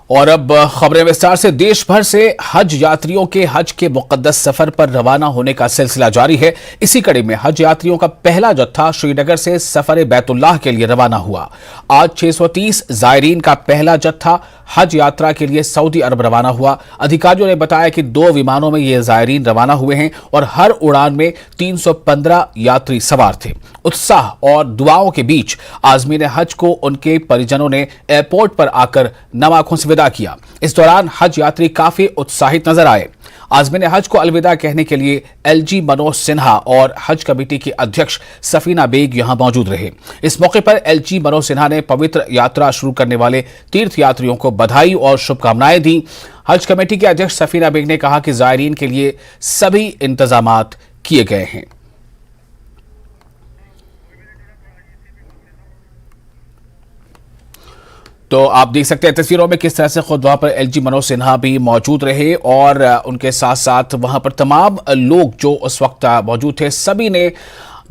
और अब खबरें विस्तार से। देश भर से हज यात्रियों के हज के मुकद्दस सफर पर रवाना होने का सिलसिला जारी है। इसी कड़ी में हज यात्रियों का पहला जत्था श्रीनगर से सफर बैतुल्लाह के लिए रवाना हुआ। आज 630 जायरीन का पहला जत्था हज यात्रा के लिए सऊदी अरब रवाना हुआ। अधिकारियों ने बताया कि 2 विमानों में ये जायरीन रवाना हुए हैं और हर उड़ान में 315 यात्री सवार थे। उत्साह और दुआओं के बीच आज़मीन हज को उनके परिजनों ने एयरपोर्ट पर आकर नम आंखों से विदा किया। इस दौरान हज यात्री काफी उत्साहित नजर आए। आज़मीन हज को अलविदा कहने के लिए एलजी मनोज सिन्हा और हज कमेटी के अध्यक्ष सफीना बेग यहां मौजूद रहे। इस मौके पर एलजी मनोज सिन्हा ने पवित्र यात्रा शुरू करने वाले तीर्थ यात्रियों को बधाई और शुभकामनाएं दी। हज कमेटी के अध्यक्ष सफीना बेग ने कहा कि जायरीन के लिए सभी इंतजामात किए गए हैं। तो आप देख सकते हैं तस्वीरों में किस तरह से खुद वहां पर एलजी मनोज सिन्हा भी मौजूद रहे और उनके साथ साथ वहां पर तमाम लोग जो उस वक्त मौजूद थे, सभी ने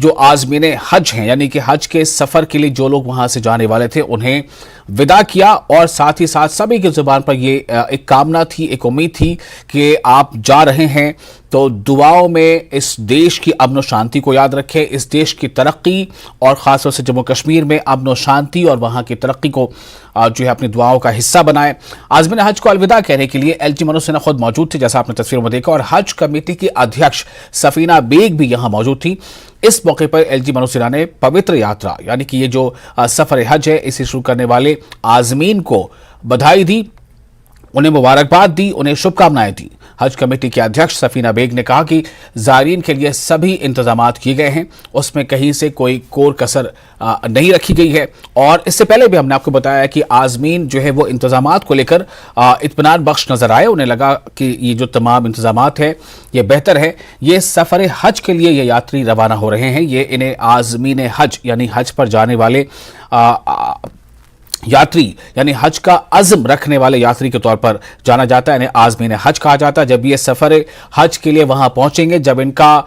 जो आज़मीन हज हैं यानी कि हज के सफ़र के लिए जो लोग वहां से जाने वाले थे उन्हें विदा किया। और साथ ही साथ सभी की जुबान पर ये एक कामना थी, एक उम्मीद थी कि आप जा रहे हैं तो दुआओं में इस देश की अमन और शांति को याद रखें, इस देश की तरक्की और ख़ासतौर से जम्मू कश्मीर में अमन और शांति और वहाँ की तरक्की को जो है अपनी दुआओं का हिस्सा बनाएं। आज़मीन हज को अलविदा कहने के लिए एलजी मनोज सिन्हा खुद मौजूद थे, जैसा आपने तस्वीरों में देखा, और हज कमेटी की अध्यक्ष सफीना बेग भी यहाँ मौजूद थी। इस मौके पर एलजी मनोज सिन्हा ने पवित्र यात्रा यानी कि ये जो सफ़र हज है इसे शुरू करने वाले आज़मीन को बधाई दी, उन्हें मुबारकबाद दी, उन्हें शुभकामनाएं दी। हज कमेटी के अध्यक्ष सफीना बेग ने कहा कि जायरीन के लिए सभी इंतजामात किए गए हैं, उसमें कहीं से कोई कोर कसर नहीं रखी गई है। और इससे पहले भी हमने आपको बताया कि आज़मीन जो है वो इंतजामात को लेकर इत्मीनान बख्श नजर आए। उन्हें लगा कि ये जो तमाम इंतजामात है ये बेहतर है। ये सफ़र हज के लिए ये यात्री रवाना हो रहे हैं, ये इन्हें आज़मीन हज यानी हज पर जाने वाले यात्री यानी हज का अज़्म रखने वाले यात्री के तौर पर जाना जाता है। इन्हें आज़मीन हज कहा जाता है। जब ये सफ़र हज के लिए वहां पहुंचेंगे, जब इनका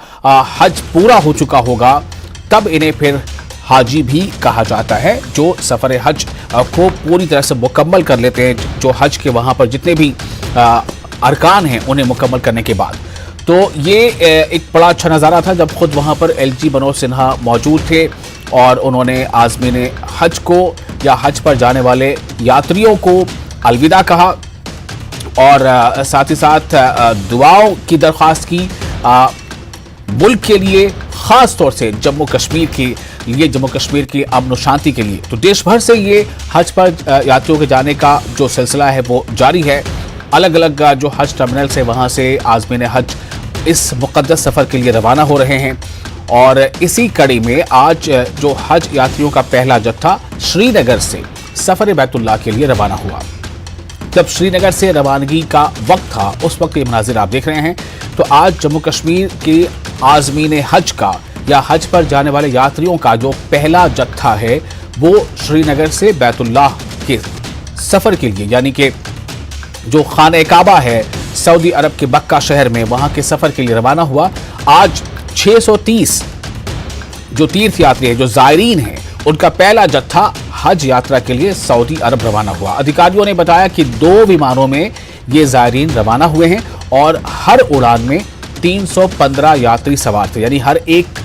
हज पूरा हो चुका होगा, तब इन्हें फिर हाजी भी कहा जाता है, जो सफ़र हज को पूरी तरह से मुकम्मल कर लेते हैं, जो हज के वहां पर जितने भी अरकान हैं उन्हें मुकम्मल करने के बाद। तो ये एक बड़ा अच्छा नज़ारा था जब खुद वहां पर एलजी मनोज सिन्हा मौजूद थे और उन्होंने आज़मीन हज को या हज पर जाने वाले यात्रियों को अलविदा कहा और साथ ही साथ दुआओं की दरख्वास्त की मुल्क के लिए, ख़ास तौर से जम्मू कश्मीर के लिए, जम्मू कश्मीर की अमन और शांति के लिए। तो देश भर से ये हज पर यात्रियों के जाने का जो सिलसिला है वो जारी है। अलग अलग जो हज टर्मिनल से वहाँ से आज़मीन हज इस मुक़द्दस सफ़र के लिए रवाना हो रहे हैं। और इसी कड़ी में आज जो हज यात्रियों का पहला जत्था श्रीनगर से सफ़र बैतुल्लाह के लिए रवाना हुआ। जब श्रीनगर से रवानगी का वक्त था, उस वक्त ये मनाजिर आप देख रहे हैं। तो आज जम्मू कश्मीर के आज़मीन हज का या हज पर जाने वाले यात्रियों का जो पहला जत्था है वो श्रीनगर से बैतुल्लाह के सफ़र के लिए यानी कि जो खाने काबा है सऊदी अरब के मक्का शहर में, वहाँ के सफ़र के लिए रवाना हुआ। आज 630 जो तीर्थ यात्री हैं, जो जायरीन हैं, उनका पहला जत्था हज यात्रा के लिए सऊदी अरब रवाना हुआ। अधिकारियों ने बताया कि 2 विमानों में ये जायरीन रवाना हुए हैं और हर उड़ान में 315 यात्री सवार थे, यानी हर एक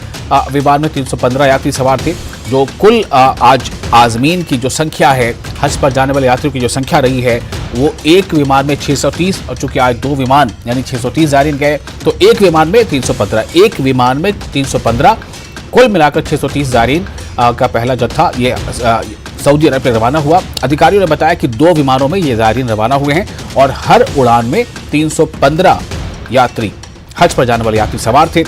विमान में 315 यात्री सवार थे। जो कुल आज आज़मीन की जो संख्या है, हज पर जाने वाले यात्रियों की जो संख्या रही है, वो एक विमान में 630 और चूंकि आज 2 विमान यानी 630 जायरीन गए, तो एक विमान में 315 कुल मिलाकर 630 जायरीन का पहला जत्था ये सऊदी अरब में रवाना हुआ। अधिकारियों ने बताया कि 2 विमानों में ये जायरीन रवाना हुए हैं और हर उड़ान में 315 यात्री हज पर जाने वाले यात्री सवार थे।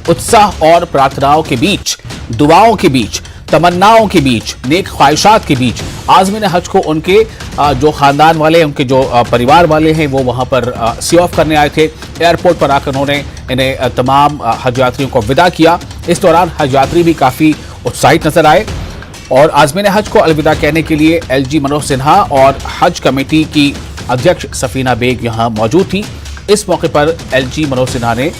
उत्साह और प्रार्थनाओं के बीच, दुआओं के बीच, तमन्नाओं के बीच, नेक ख्वाहिशात के बीच आज़मीन हज को उनके जो ख़ानदान वाले, उनके जो परिवार वाले हैं, वो वहाँ पर सी ऑफ करने आए थे। एयरपोर्ट पर आकर उन्होंने इन्हें तमाम हज यात्रियों को विदा किया। इस दौरान हज यात्री भी काफ़ी उत्साहित नजर आए और आज़मीन हज को अलविदा कहने के लिए एलजी मनोज सिन्हा और हज कमेटी की अध्यक्ष सफीना बेग यहाँ मौजूद थी। इस मौके पर एलजी मनोज सिन्हा ने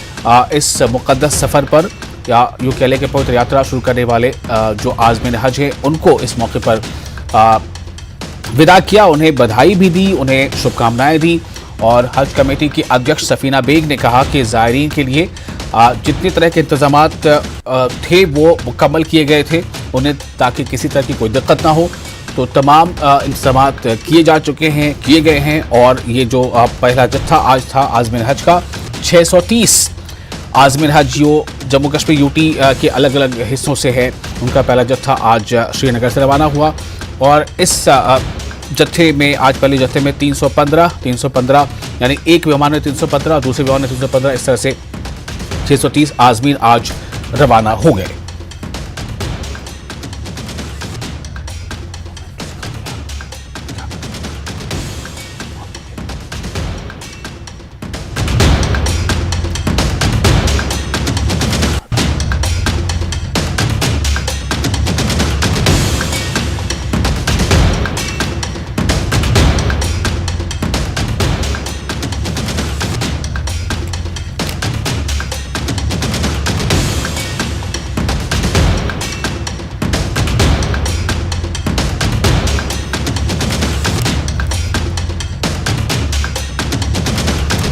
इस मुक़द्दस सफ़र पर या यूँ कह लें कि पवित्र यात्रा शुरू करने वाले जो आज़मीन हज हैं उनको इस मौके पर विदा किया, उन्हें बधाई भी दी, उन्हें शुभकामनाएं दी। और हज कमेटी की अध्यक्ष सफीना बेग ने कहा कि ज़ायरीन के लिए जितने तरह के इंतजामात थे वो मुकम्मल किए गए थे उन्हें, ताकि किसी तरह की कोई दिक्कत ना हो। तो तमाम इंतजामात किए गए हैं। और ये जो पहला जत्था आज था आज़मीन हज का, 630 आज़मीन हज जो जम्मू कश्मीर यूटी के अलग अलग हिस्सों से है, उनका पहला जत्था आज श्रीनगर से रवाना हुआ। और इस जत्थे में आज पहले जत्थे में 315 यानी एक विमान में 315, दूसरे विमान में 315, इस तरह से 630 आज़मीन आज रवाना हो गए।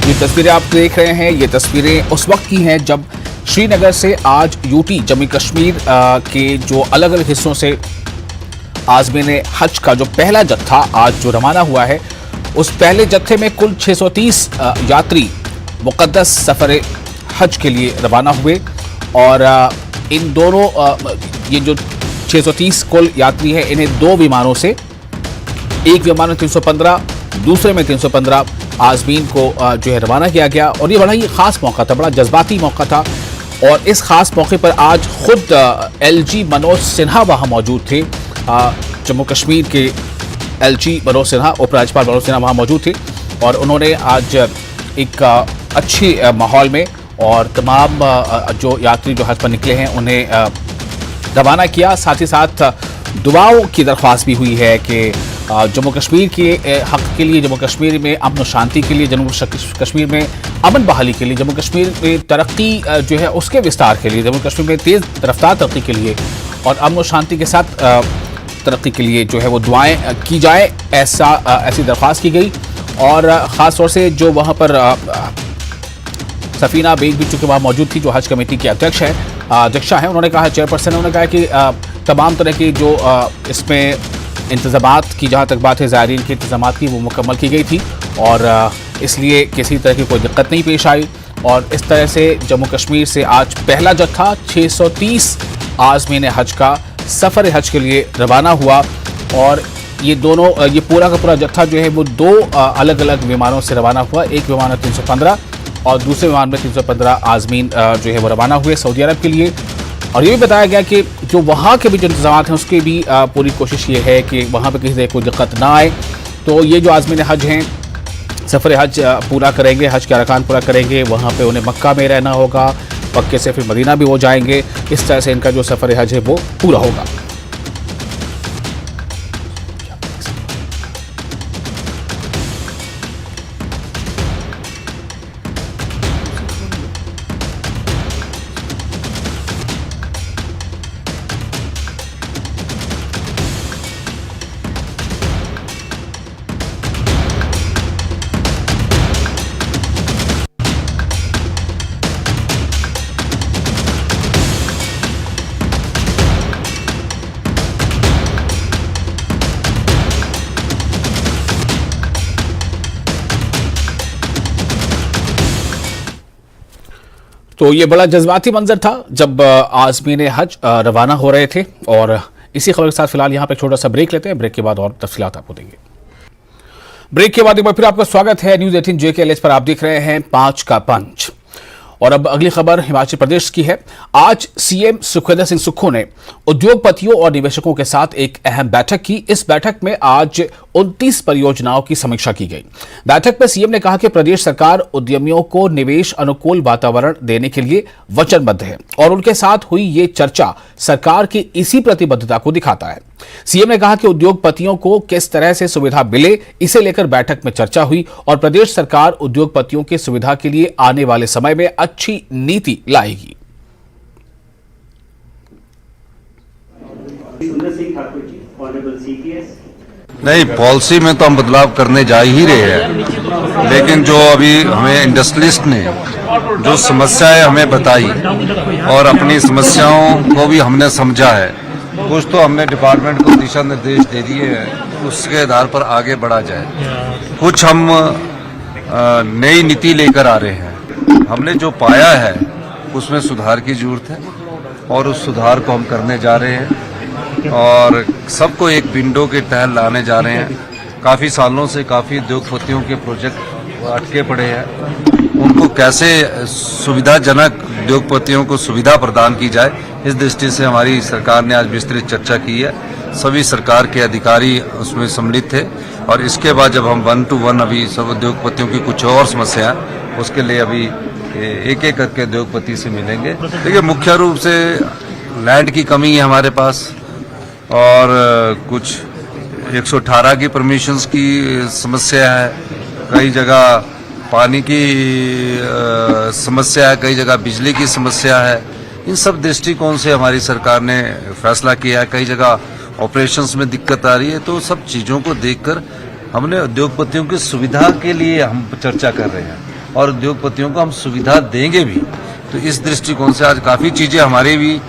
ये तस्वीरें आप देख रहे हैं, ये तस्वीरें उस वक्त की हैं जब श्रीनगर से आज यूटी जम्मू कश्मीर के जो अलग अलग हिस्सों से आज़मीन हज का जो पहला जत्था आज जो रवाना हुआ है, उस पहले जत्थे में कुल 630 यात्री मुक़द्दस सफ़र हज के लिए रवाना हुए। और इन दोनों ये जो 630 कुल यात्री हैं, इन्हें दो विमानों से, एक विमान में 315, दूसरे में 315 आज़मीन को जो है रवाना किया गया। और ये बड़ा ही ख़ास मौका था, बड़ा जज्बाती मौका था। और इस ख़ास मौके पर आज खुद LG मनोज सिन्हा वहाँ मौजूद थे। जम्मू कश्मीर के LG मनोज सिन्हा, उपराज्यपाल मनोज सिन्हा वहाँ मौजूद थे। और उन्होंने आज एक अच्छे माहौल में और तमाम जो यात्री जो हज पर निकले हैं उन्हें रवाना किया। साथ ही साथ दुआओं की दरख्वास्त भी हुई है कि जम्मू कश्मीर के हक़ के लिए, जम्मू कश्मीर में अमन और शांति के लिए, जम्मू कश्मीर में अमन बहाली के लिए, जम्मू कश्मीर में तरक्की जो है उसके विस्तार के लिए, जम्मू कश्मीर में तेज़ रफ्तार तरक्की के लिए और अमन और शांति के साथ तरक्की के लिए जो है वो दुआएं की जाए, ऐसी दरख्वास्त की गई। और ख़ास तौर से जो वहाँ पर सफीना बेग भी चूँकि वहाँ मौजूद थी, जो हज कमेटी की अध्यक्षा हैं, उन्होंने कहा, चेयरपर्सन, उन्होंने कहा कि तमाम तरह की जो इसमें इंतज़ामात की, जहाँ तक बात है ज़ायरीन के इंतज़ामात की, वो मुकम्मल की गई थी और इसलिए किसी तरह की कोई दिक्कत नहीं पेश आई। और इस तरह से जम्मू कश्मीर से आज पहला जत्था 630 आज़मीन हज का सफ़र हज के लिए रवाना हुआ। और ये पूरा का पूरा जत्था जो है वो दो अलग अलग विमानों से रवाना हुआ। एक विमान में 315 और दूसरे विमान में 315 आज़मीन जो है वो रवाना हुए सऊदी अरब के लिए। और ये भी बताया गया कि जो वहाँ के भी जो इंतज़ामात हैं उसकी भी पूरी कोशिश ये है कि वहाँ पर किसी तरह कोई दिक्कत ना आए। तो ये जो आज़मीन हज हैं, सफ़र हज पूरा करेंगे, हज के अरकान पूरा करेंगे, वहाँ पे उन्हें मक्का में रहना होगा, मक्के से फिर मदीना भी वो जाएंगे। इस तरह से इनका जो सफ़र हज है वो पूरा होगा। तो ये बड़ा जज्बाती मंजर था जब आज़मीन हज रवाना हो रहे थे। और इसी खबर के साथ फिलहाल यहाँ पे छोटा सा ब्रेक लेते हैं। ब्रेक के बाद और तफसीलात आपको देंगे। ब्रेक के बाद एक बार फिर आपका स्वागत है न्यूज़ 18 JKLH पर। आप देख रहे हैं 5 का पंच। और अब अगली खबर हिमाचल प्रदेश की है। आज सीएम सुखविंदर सिंह सुक्खू ने उद्योगपतियों और निवेशकों के साथ एक अहम बैठक की। इस बैठक में आज 29 परियोजनाओं की समीक्षा की गई। बैठक में सीएम ने कहा कि प्रदेश सरकार उद्यमियों को निवेश अनुकूल वातावरण देने के लिए वचनबद्ध है और उनके साथ हुई ये चर्चा सरकार की इसी प्रतिबद्धता को दिखाता है। सीएम ने कहा कि उद्योगपतियों को किस तरह से सुविधा मिले, इसे लेकर बैठक में चर्चा हुई और प्रदेश सरकार उद्योगपतियों की सुविधा के लिए आने वाले समय में अच्छी नीति लाएगी। सुंदर सिंह ठाकुर जी, ऑनरेबल CPS, नहीं, पॉलिसी में तो हम बदलाव करने जा ही रहे हैं, लेकिन जो अभी हमें इंडस्ट्रियलिस्ट ने जो समस्याएं हमें बताई और अपनी समस्याओं को भी हमने समझा है, कुछ तो हमने डिपार्टमेंट को दिशा निर्देश दे दिए हैं, उसके आधार पर आगे बढ़ा जाए। कुछ हम नई नीति लेकर आ रहे हैं। हमने जो पाया है उसमें सुधार की जरूरत है और उस सुधार को हम करने जा रहे हैं और सबको एक विंडो के तहत लाने जा रहे हैं। काफ़ी सालों से काफ़ी उद्योगपतियों के प्रोजेक्ट अटके पड़े हैं, उनको कैसे सुविधाजनक उद्योगपतियों को सुविधा प्रदान की जाए, इस दृष्टि से हमारी सरकार ने आज विस्तृत चर्चा की है। सभी सरकार के अधिकारी उसमें सम्मिलित थे और इसके बाद जब हम 1 to 1 अभी सब उद्योगपतियों की कुछ और समस्या, उसके लिए अभी एक एक करके उद्योगपति से मिलेंगे। देखिए, मुख्य रूप से लैंड की कमी है हमारे पास और कुछ 118 की परमिशंस की समस्या है, कई जगह पानी की समस्या है, कई जगह बिजली की समस्या है। इन सब दृष्टिकोण से हमारी सरकार ने फैसला किया है। कई जगह ऑपरेशंस में दिक्कत आ रही है, तो सब चीज़ों को देखकर हमने उद्योगपतियों की सुविधा के लिए हम चर्चा कर रहे हैं और उद्योगपतियों को हम सुविधा देंगे भी। तो इस दृष्टिकोण से आज काफ़ी चीज़ें हमारी भी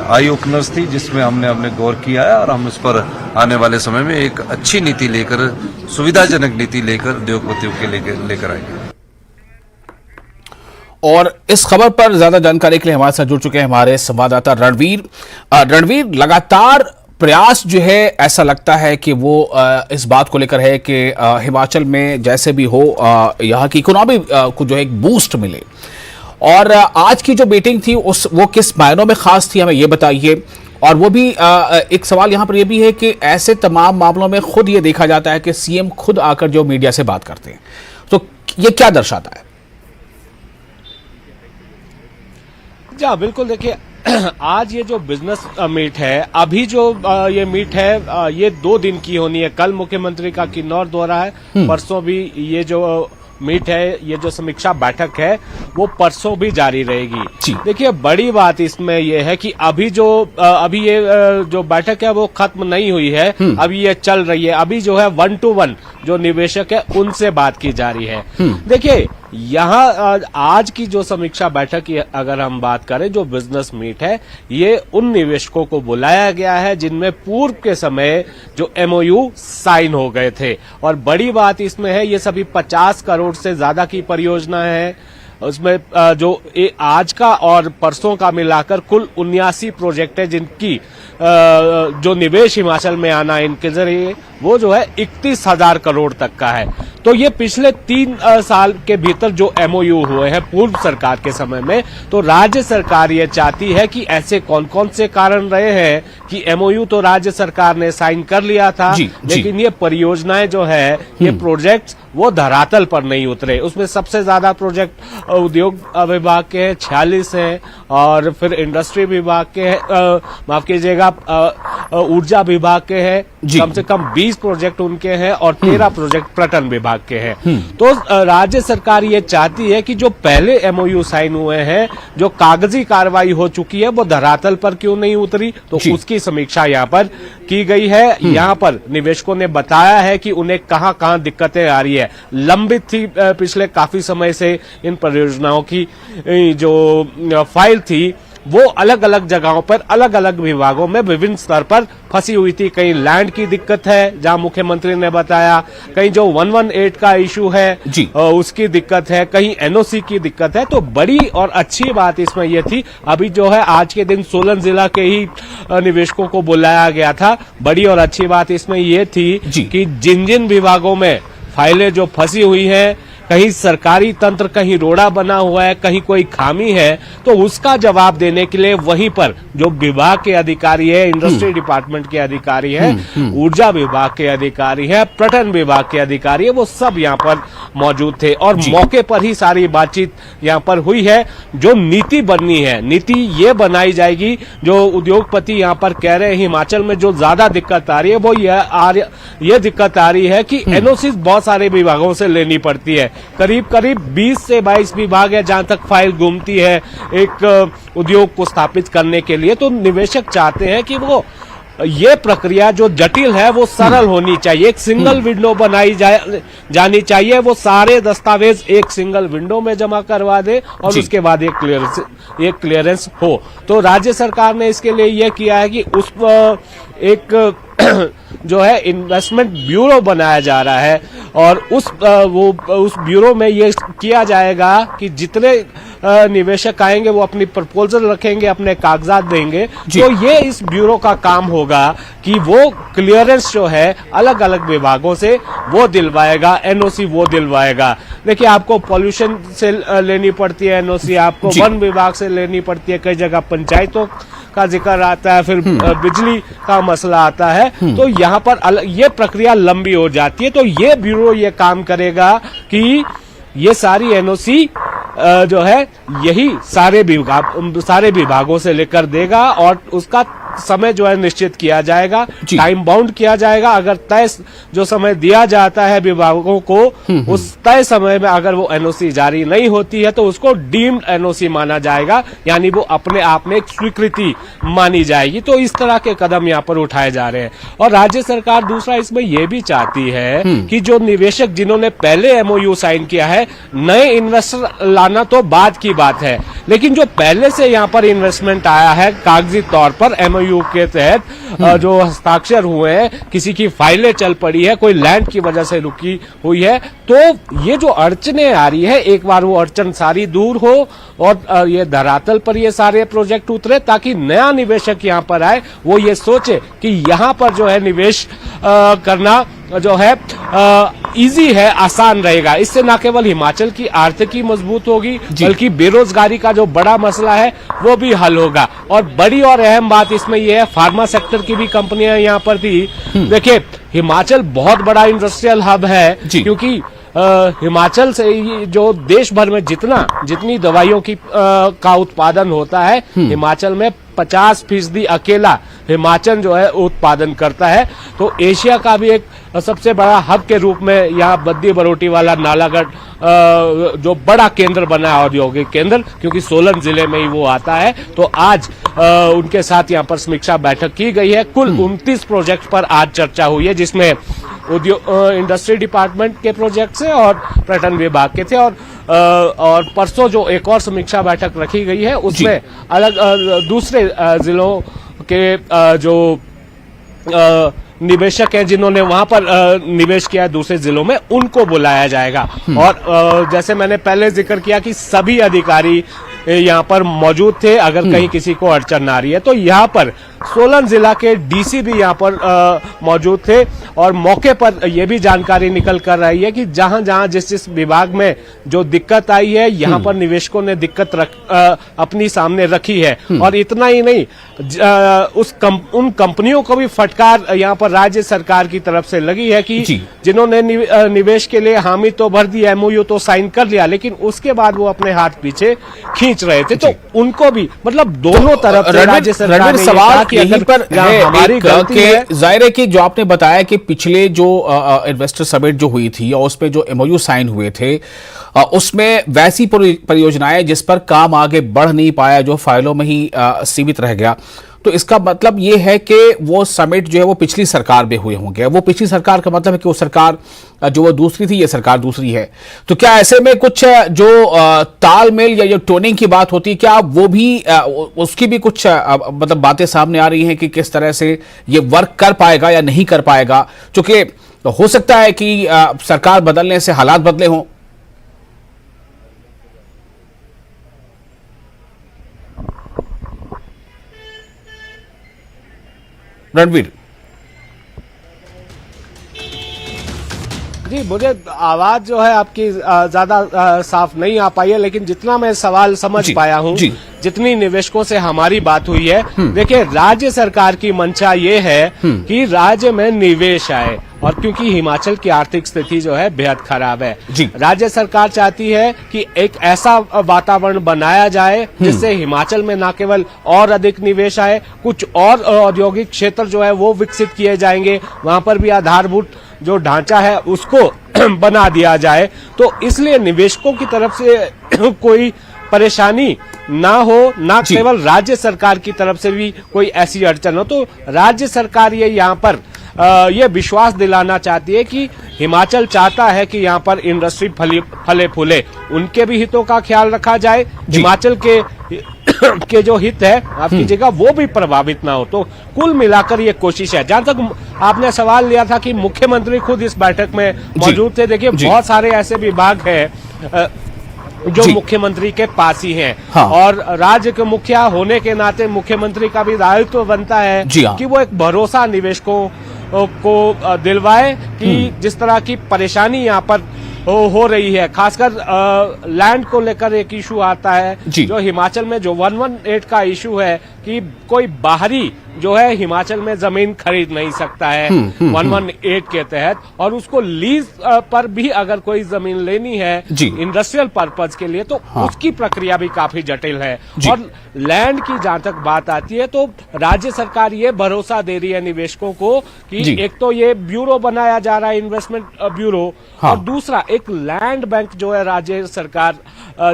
आई ओपनर्स थी, जिसमें हमने गौर किया है और हम इस पर आने वाले समय में एक अच्छी नीति लेकर, सुविधाजनक नीति लेकर उद्योगपतियों के लेकर आएंगे। और इस खबर पर ज्यादा जानकारी के लिए हमारे साथ जुड़ चुके हैं हमारे संवाददाता रणवीर। लगातार प्रयास जो है, ऐसा लगता है कि वो इस बात को लेकर है कि हिमाचल में जैसे भी हो यहाँ की इकोनॉमी को जो है एक बूस्ट मिले। और आज की जो मीटिंग थी वो किस मायनों में खास थी, हमें ये बताइए। और वो भी एक सवाल यहाँ पर ये भी है कि ऐसे तमाम मामलों में खुद ये देखा जाता है कि सीएम खुद आकर जो मीडिया से बात करते हैं, तो ये क्या दर्शाता है? जी हाँ, बिल्कुल। देखिए, आज ये जो बिजनेस मीट है, अभी जो ये मीट है, ये 2 दिन की होनी है। कल मुख्यमंत्री का किन्नौर दौरा है, परसों भी ये जो मीट है, ये जो समीक्षा बैठक है, वो परसों भी जारी रहेगी। देखिए, बड़ी बात इसमें ये है कि अभी ये जो बैठक है वो खत्म नहीं हुई है, अभी ये चल रही है। अभी जो है 1 to 1 जो निवेशक है उनसे बात की जा रही है। देखिए, यहाँ आज की जो समीक्षा बैठक की अगर हम बात करें, जो बिजनेस मीट है, ये उन निवेशकों को बुलाया गया है जिनमें पूर्व के समय जो MOU साइन हो गए थे। और बड़ी बात इसमें है, ये सभी 50 करोड़ से ज्यादा की परियोजना है। उसमें जो आज का और परसों का मिलाकर कुल 79 प्रोजेक्ट है, जिनकी जो निवेश हिमाचल में आना इनके जरिए वो जो है 31,000 करोड़ तक का है। तो ये पिछले 3 साल के भीतर जो MOU हुए हैं पूर्व सरकार के समय में, तो राज्य सरकार ये चाहती है कि ऐसे कौन कौन से कारण रहे हैं कि MOU तो राज्य सरकार ने साइन कर लिया था, लेकिन ये परियोजनाएं जो है, ये प्रोजेक्ट्स वो धरातल पर नहीं उतरे। उसमें सबसे ज्यादा प्रोजेक्ट उद्योग विभाग के हैं, 46 हैं, और फिर इंडस्ट्री विभाग के हैं, माफ कीजिएगा, ऊर्जा विभाग के हैं, कम से कम 20 प्रोजेक्ट उनके हैं और 13 प्रोजेक्ट पर्यटन विभाग के हैं। तो राज्य सरकार ये चाहती है कि जो पहले MOU साइन हुए हैं, जो कागजी कार्रवाई हो चुकी है, वो धरातल पर क्यों नहीं उतरी, तो उसकी समीक्षा यहाँ पर की गई है। यहाँ पर निवेशकों ने बताया है कि उन्हें कहाँ कहाँ दिक्कतें आ रही है। लंबित थी पिछले काफी समय से इन परियोजनाओं की जो फाइल थी, वो अलग अलग जगहों पर, अलग अलग विभागों में विभिन्न स्तर पर फंसी हुई थी। कहीं लैंड की दिक्कत है, जहां मुख्यमंत्री ने बताया, कहीं जो 118 का इशू है उसकी दिक्कत है, कहीं NOC की दिक्कत है। तो बड़ी और अच्छी बात इसमें यह थी, अभी जो है आज के दिन सोलन जिला के ही निवेशकों को बुलाया गया था। बड़ी और अच्छी बात इसमें यह थी कि जिन जिन विभागों में फाइलें जो फंसी हुई है, कहीं सरकारी तंत्र कहीं रोड़ा बना हुआ है, कहीं कोई खामी है, तो उसका जवाब देने के लिए वहीं पर जो विभाग के अधिकारी है, इंडस्ट्री डिपार्टमेंट के अधिकारी है, ऊर्जा विभाग के अधिकारी है, पर्यटन विभाग के अधिकारी है, वो सब यहाँ पर मौजूद थे। और मौके पर ही सारी बातचीत यहाँ पर हुई है। जो नीति बननी है, नीति ये बनाई जाएगी, जो उद्योगपति यहाँ पर कह रहे हैं हिमाचल में जो ज्यादा दिक्कत आ रही है, वो ये दिक्कत आ रही है कि NOC बहुत सारे विभागों से लेनी पड़ती है। करीब 20 से 22 विभाग है जहां तक फाइल घूमती है एक उद्योग को स्थापित करने के लिए। तो निवेशक चाहते हैं कि वो ये प्रक्रिया जो जटिल है वो सरल होनी चाहिए। एक सिंगल विंडो बनाई जानी चाहिए, वो सारे दस्तावेज एक सिंगल विंडो में जमा करवा दे और उसके बाद एक क्लियरेंस हो। तो राज्य सरकार ने इसके लिए यह किया है कि उस एक जो है इन्वेस्टमेंट ब्यूरो बनाया जा रहा है और उस ब्यूरो में ये किया जाएगा कि जितने निवेशक आएंगे वो अपनी प्रपोजल रखेंगे, अपने कागजात देंगे, तो ये इस ब्यूरो का काम होगा कि वो क्लियरेंस जो है अलग अलग विभागों से वो दिलवाएगा, एनओसी वो दिलवाएगा। देखिए, आपको पॉल्यूशन से लेनी पड़ती है एनओसी, आपको वन विभाग से लेनी पड़ती है, कई जगह पंचायतों का जिक्र आता है, फिर बिजली का मसला आता है, तो यहाँ पर ये प्रक्रिया लंबी हो जाती है। तो ये ब्यूरो ये काम करेगा कि ये सारी एनओसी जो है यही सारे विभागों से लेकर देगा और उसका समय जो है निश्चित किया जाएगा, टाइम बाउंड किया जाएगा। अगर तय जो समय दिया जाता है विभागों को, उस तय समय में अगर वो एनओसी जारी नहीं होती है तो उसको डीम्ड एनओसी माना जाएगा, यानी वो अपने आप में एक स्वीकृति मानी जाएगी। तो इस तरह के कदम यहाँ पर उठाए जा रहे हैं। और राज्य सरकार दूसरा इसमें यह भी चाहती है कि जो निवेशक जिन्होंने पहले एमओयू साइन किया है, नए इन्वेस्टर लाना तो बाद की बात है, लेकिन जो पहले से यहाँ पर इन्वेस्टमेंट आया है कागजी तौर पर एमओयू के तहत जो हस्ताक्षर हुए हैं, किसी की फाइलें चल पड़ी है, कोई लैंड की वजह से रुकी हुई है, तो ये जो अड़चने आ रही है एक बार वो अड़चन सारी दूर हो और ये धरातल पर ये सारे प्रोजेक्ट उतरे, ताकि नया निवेशक यहाँ पर आए, वो ये सोचे कि यहाँ पर जो है निवेश करना जो है इजी है, आसान रहेगा। इससे न केवल हिमाचल की आर्थिकी मजबूत होगी बल्कि बेरोजगारी का जो बड़ा मसला है वो भी हल होगा। और बड़ी और अहम बात इसमें यह है, फार्मा सेक्टर की भी कंपनियां यहाँ पर थी। देखिए, हिमाचल बहुत बड़ा इंडस्ट्रियल हब है, क्योंकि हिमाचल से जो देश भर में जितनी दवाइयों की का उत्पादन होता है, हिमाचल में 50% अकेला हिमाचल जो है उत्पादन करता है। तो एशिया का भी एक सबसे बड़ा हब के रूप में यहाँ बद्दी बरोटी वाला नालागढ़ जो बड़ा केंद्र बना है, औद्योगिक केंद्र, क्योंकि सोलन जिले में ही वो आता है। तो आज उनके साथ यहाँ पर समीक्षा बैठक की गई है। कुल 29 प्रोजेक्ट पर आज चर्चा हुई है, जिसमें इंडस्ट्री डिपार्टमेंट के प्रोजेक्ट्स हैं और पर्यटन विभाग के थे। और परसों जो एक और समीक्षा बैठक रखी गई है, उसमें अलग दूसरे जिलों के जो निवेशक हैं जिन्होंने वहां पर निवेश किया है दूसरे जिलों में, उनको बुलाया जाएगा। और जैसे मैंने पहले जिक्र किया कि सभी अधिकारी यहाँ पर मौजूद थे, अगर कहीं किसी को अड़चन आ रही है तो यहाँ पर सोलन जिला के डीसी भी यहाँ पर मौजूद थे और मौके पर यह भी जानकारी निकल कर रही है कि जहां जहां जिस विभाग में जो दिक्कत आई है, यहाँ पर निवेशकों ने दिक्कत अपनी सामने रखी है। और इतना ही नहीं, उन कंपनियों को भी फटकार यहाँ पर राज्य सरकार की तरफ से लगी है कि जिन्होंने निवेश के लिए हामी तो भर दी, एमओयू तो साइन कर लिया, लेकिन उसके बाद वो अपने हाथ पीछे खींच रहे थे। तो उनको भी, मतलब दोनों तरफ से राज्य सरकार ने सवाल यहीं पर हमारी गलती है। जाहिर है कि जो आपने बताया कि पिछले जो इन्वेस्टर समिट जो हुई थी और उसमें जो एमओयू साइन हुए थे, उसमें वैसी परियोजनाएं जिस पर काम आगे बढ़ नहीं पाया, जो फाइलों में ही सीमित रह गया, तो इसका मतलब ये है कि वो समिट जो है वो पिछली सरकार में हुए होंगे। वो पिछली सरकार का मतलब है कि वो सरकार जो वो दूसरी थी, ये सरकार दूसरी है। तो क्या ऐसे में कुछ जो तालमेल या जो टोनिंग की बात होती है, क्या वो भी उसकी भी कुछ मतलब बातें सामने आ रही हैं कि किस तरह से ये वर्क कर पाएगा या नहीं कर पाएगा? क्योंकि हो सकता है कि सरकार बदलने से हालात बदले हों। रणवीर जी, मुझे आवाज जो है आपकी ज्यादा साफ नहीं आ पाई है, लेकिन जितना मैं सवाल समझ पाया हूं, जितनी निवेशकों से हमारी बात हुई है, देखिए, राज्य सरकार की मंशा ये है कि राज्य में निवेश आए। और क्योंकि हिमाचल की आर्थिक स्थिति जो है बेहद खराब है, राज्य सरकार चाहती है कि एक ऐसा वातावरण बनाया जाए जिससे हिमाचल में न केवल और अधिक निवेश आए, कुछ और औद्योगिक क्षेत्र जो है वो विकसित किए जाएंगे, वहां पर भी आधारभूत जो ढांचा है उसको बना दिया जाए। तो इसलिए निवेशकों की तरफ से कोई परेशानी ना हो, ना केवल राज्य सरकार की तरफ से भी कोई ऐसी अड़चन हो। तो राज्य सरकार ये यहाँ पर ये विश्वास दिलाना चाहती है कि हिमाचल चाहता है कि यहाँ पर इंडस्ट्री फले फूले, उनके भी हितों का ख्याल रखा जाए, हिमाचल के जो हित है आप कीजिएगा वो भी प्रभावित ना हो। तो कुल मिलाकर ये कोशिश है। जहां तक आपने सवाल लिया था कि मुख्यमंत्री खुद इस बैठक में मौजूद थे, देखिए बहुत सारे ऐसे विभाग हैं जो मुख्यमंत्री के पास ही हैं। हाँ। और राज्य के मुखिया होने के नाते मुख्यमंत्री का भी दायित्व बनता है कि वो एक भरोसा निवेशकों को दिलवाए कि जिस तरह की परेशानी यहाँ पर हो रही है, खासकर लैंड को लेकर एक इशू आता है जो हिमाचल में जो 118 का इशू है कि कोई बाहरी जो है हिमाचल में जमीन खरीद नहीं सकता है 118 के तहत, और उसको लीज पर भी अगर कोई जमीन लेनी है इंडस्ट्रियल पर्पज के लिए तो उसकी प्रक्रिया भी काफी जटिल है। और लैंड की जहां तक बात आती है तो राज्य सरकार ये भरोसा दे रही है निवेशकों को कि एक तो ये ब्यूरो बनाया जा रहा है, इन्वेस्टमेंट ब्यूरो, और दूसरा एक लैंड बैंक जो है राज्य सरकार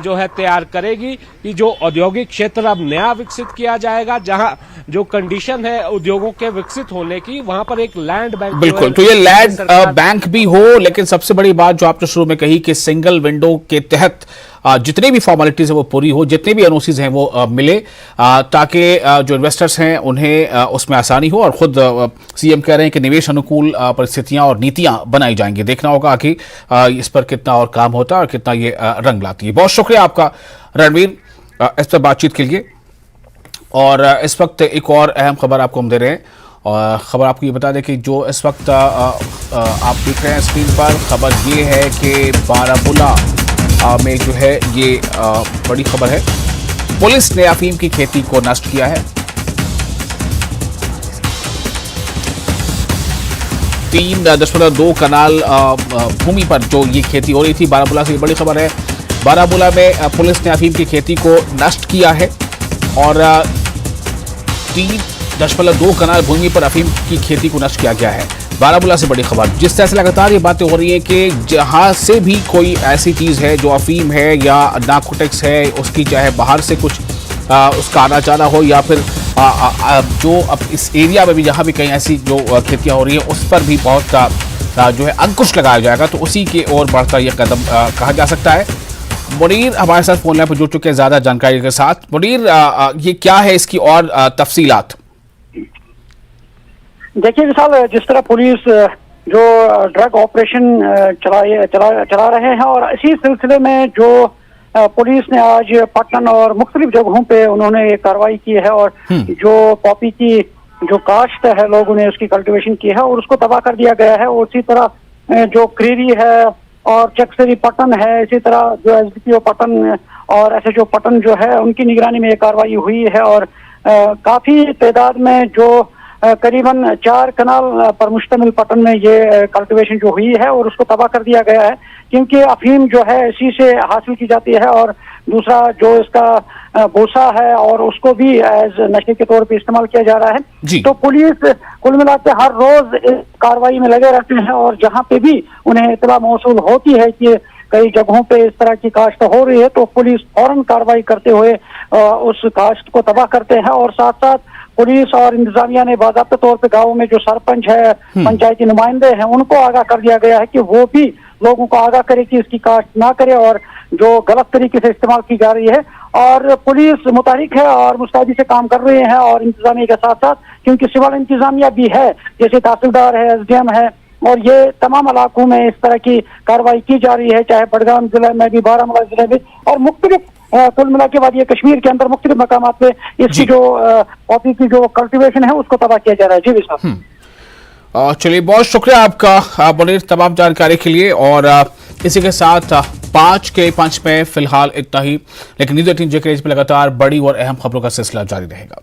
जो है तैयार करेगी कि जो औद्योगिक क्षेत्र अब नया विकसित किया जाएगा, जहां जो कंडीशन है उद्योगों के विकसित होने की, वहां पर एक लैंड बैंक। बिल्कुल, तो ये लैंड बैंक भी हो, लेकिन सबसे बड़ी बात जो आपने शुरू में कही कि सिंगल विंडो के तहत जितनी भी फॉर्मेलिटीज है वो पूरी हो, जितने भी एनओसीज हैं वो मिले, ताकि जो इन्वेस्टर्स हैं उन्हें उसमें आसानी हो। और खुद सीएम कह रहे हैं कि निवेश अनुकूल परिस्थितियां और नीतियां बनाई जाएंगी। देखना होगा कि इस पर कितना और काम होता है और कितना ये रंग लाती है। बहुत शुक्रिया आपका रणवीर इस पर बातचीत के लिए। और इस वक्त एक और अहम खबर आपको हम दे रहे हैं, और खबर आपको ये बता दें कि जो इस वक्त आप देख रहे हैं स्क्रीन पर, खबर ये है कि बारामूला में जो है ये बड़ी खबर है, पुलिस ने अफीम की खेती को नष्ट किया है। 3.2 कनाल भूमि पर जो ये खेती हो रही थी बारामूला से, ये बड़ी खबर है। बारामूला में पुलिस ने अफीम की खेती को नष्ट किया है और 3.2 कनाल भूमि पर अफीम की खेती को नष्ट किया गया है। बारामूला से बड़ी खबर। जिस तरह से लगातार ये बातें हो रही है कि जहां से भी कोई ऐसी चीज है जो अफीम है या नार्कोटिक्स है, उसकी चाहे बाहर से कुछ उसका आना जाना हो, या फिर जो अब इस एरिया में भी जहां भी कहीं ऐसी जो खेतियां हो रही है उस पर भी बहुत जो है अंकुश लगाया जाएगा, तो उसी की ओर बढ़ता यह कदम कहा जा सकता है। मुनीर हमारे साथ फोन लाइन पर जुड़ चुके हैं ज्यादा जानकारी के साथ। मुनीर, ये क्या है इसकी और तफसीलात? देखिए विशाल, जिस तरह पुलिस जो ड्रग ऑपरेशन चला रहे हैं, और इसी सिलसिले में जो पुलिस ने आज पटन और मुख्तलिफ जगहों पे उन्होंने ये कार्रवाई की है, और जो पॉपी की जो काश्त है लोगों ने उसकी कल्टीवेशन की है और उसको तबाह कर दिया गया है। और इसी तरह जो क्रीरी है और चकसरी पटन है, इसी तरह जो एसडीपीओ पटन और एसएचओ पटन जो है उनकी निगरानी में ये कार्रवाई हुई है। और काफी तादाद में जो करीबन 4 कनाल पर मुश्तमिल पटन में ये कल्टीवेशन जो हुई है और उसको तबाह कर दिया गया है, क्योंकि अफीम जो है इसी से हासिल की जाती है। और दूसरा जो इसका भूसा है और उसको भी एज नशे के तौर पे इस्तेमाल किया जा रहा है। तो पुलिस कुल मिला के हर रोज इस कार्रवाई में लगे रहते हैं, और जहाँ पे भी उन्हें इत्तला मौसूल होती है कि कई जगहों पे इस तरह की काश्त हो रही है, तो पुलिस फौरन कार्रवाई करते हुए उस काश्त को तबाह करते हैं। और साथ साथ पुलिस और इंतजामिया ने बाकायदा तौर पे गाँव में जो सरपंच है, पंचायती नुमाइंदे हैं, उनको आगाह कर दिया गया है कि वो भी लोगों को आगाह करे कि इसकी काश्त ना करे और जो गलत तरीके से इस्तेमाल की जा रही है। और पुलिस मुतहरिक है और मुस्तैदी से काम कर रहे हैं, और इंतजामिया के साथ साथ क्योंकि सिविल इंतजामिया भी है, जैसे तहसीलदार है, एसडीएम है, और ये तमाम इलाकों में इस तरह की कार्रवाई की जा रही है, चाहे बडगाम जिले में भी, बारामूला जिले में, और मुख्तलिफ कुल मिला के बाद ये कश्मीर के अंदर मुख्तलिफ मकाम पे इसकी जो कॉफी की जो कल्टीवेशन है उसको तबाह किया जा रहा है। जी विशाल, चलिए बहुत शुक्रिया आपका मुनीर तमाम जानकारी के लिए। और इसी के साथ 5 के पंच में फिलहाल इतना ही, लेकिन न्यूज़ 18 JK पे लगातार बड़ी और अहम खबरों का सिलसिला जारी रहेगा।